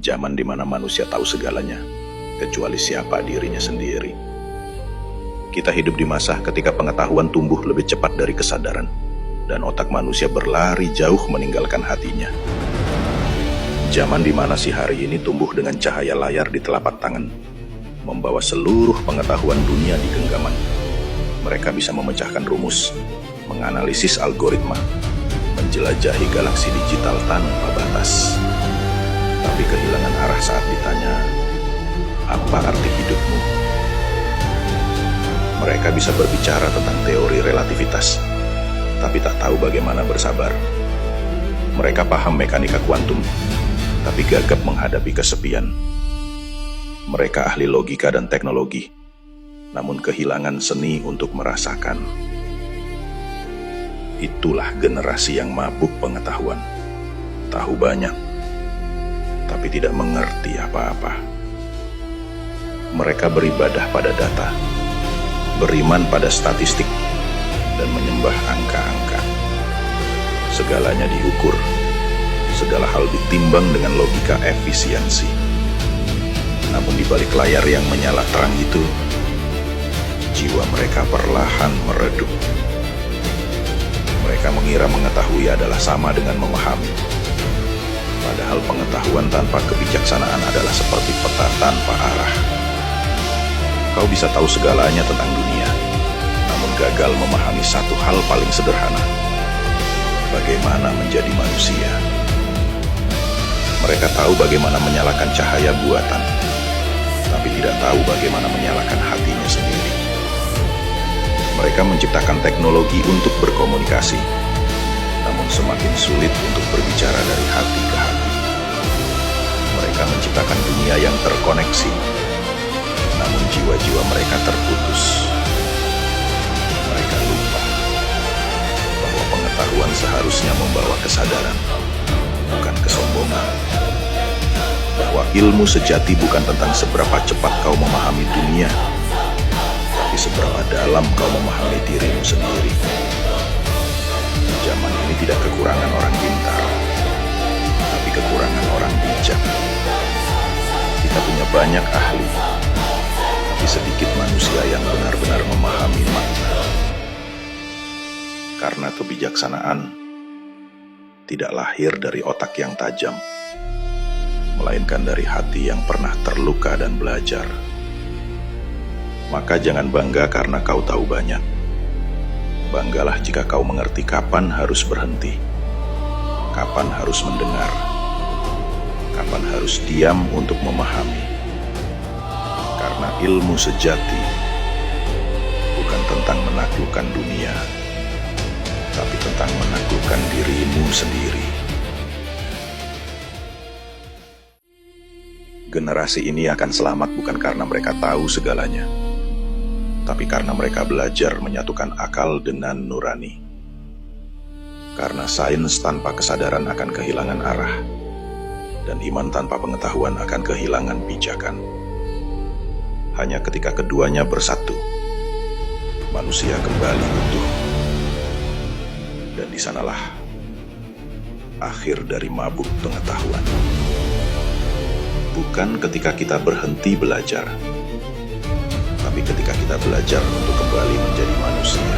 Zaman di mana manusia tahu segalanya, kecuali siapa dirinya sendiri. Kita hidup di masa ketika pengetahuan tumbuh lebih cepat dari kesadaran, dan otak manusia berlari jauh meninggalkan hatinya. Zaman di mana si hari ini tumbuh dengan cahaya layar di telapak tangan, membawa seluruh pengetahuan dunia di genggaman. Mereka bisa memecahkan rumus, menganalisis algoritma, menjelajahi galaksi digital tanpa batas. Tapi kehilangan arah saat ditanya, apa arti hidupmu? Mereka bisa berbicara tentang teori relativitas, tapi tak tahu bagaimana bersabar. Mereka paham mekanika kuantum, tapi gagap menghadapi kesepian. Mereka ahli logika dan teknologi, namun kehilangan seni untuk merasakan. Itulah generasi yang mabuk pengetahuan. Tahu banyak, tapi tidak mengerti apa-apa. Mereka beribadah pada data, beriman pada statistik, dan menyembah angka-angka. Segalanya diukur, segala hal ditimbang dengan logika efisiensi. Namun di balik layar yang menyala terang itu, jiwa mereka perlahan meredup. Mereka mengira mengetahui adalah sama dengan memahami. Padahal pengetahuan tanpa kebijaksanaan adalah seperti peta tanpa arah. Kau bisa tahu segalanya tentang dunia, namun gagal memahami satu hal paling sederhana: bagaimana menjadi manusia. Mereka tahu bagaimana menyalakan cahaya buatan, tapi tidak tahu bagaimana menyalakan hatinya sendiri. Mereka menciptakan teknologi untuk berkomunikasi, namun semakin sulit untuk berbicara dari hati ke hati. Mereka menciptakan dunia yang terkoneksi, namun jiwa-jiwa mereka terputus. Mereka lupa bahwa pengetahuan seharusnya membawa kesadaran, bukan kesombongan. Bahwa ilmu sejati bukan tentang seberapa cepat kau memahami dunia, tapi seberapa dalam kau memahami dirimu sendiri. Zaman ini tidak kekurangan orang pintar, tapi kekurangan orang bijak. Kita punya banyak ahli, tapi sedikit manusia yang benar-benar memahami makna. Karena kebijaksanaan tidak lahir dari otak yang tajam, melainkan dari hati yang pernah terluka dan belajar. Maka jangan bangga karena kau tahu banyak. Banggalah jika kau mengerti kapan harus berhenti, kapan harus mendengar, kapan harus diam untuk memahami. Karena ilmu sejati bukan tentang menaklukkan dunia, tapi tentang menaklukkan dirimu sendiri. Generasi ini akan selamat bukan karena mereka tahu segalanya, tapi karena mereka belajar menyatukan akal dengan nurani. Karena sains tanpa kesadaran akan kehilangan arah, dan iman tanpa pengetahuan akan kehilangan pijakan. Hanya ketika keduanya bersatu, manusia kembali utuh. Dan di sanalah akhir dari mabuk pengetahuan. Bukan ketika kita berhenti belajar, tapi ketika kita belajar untuk kembali menjadi manusia.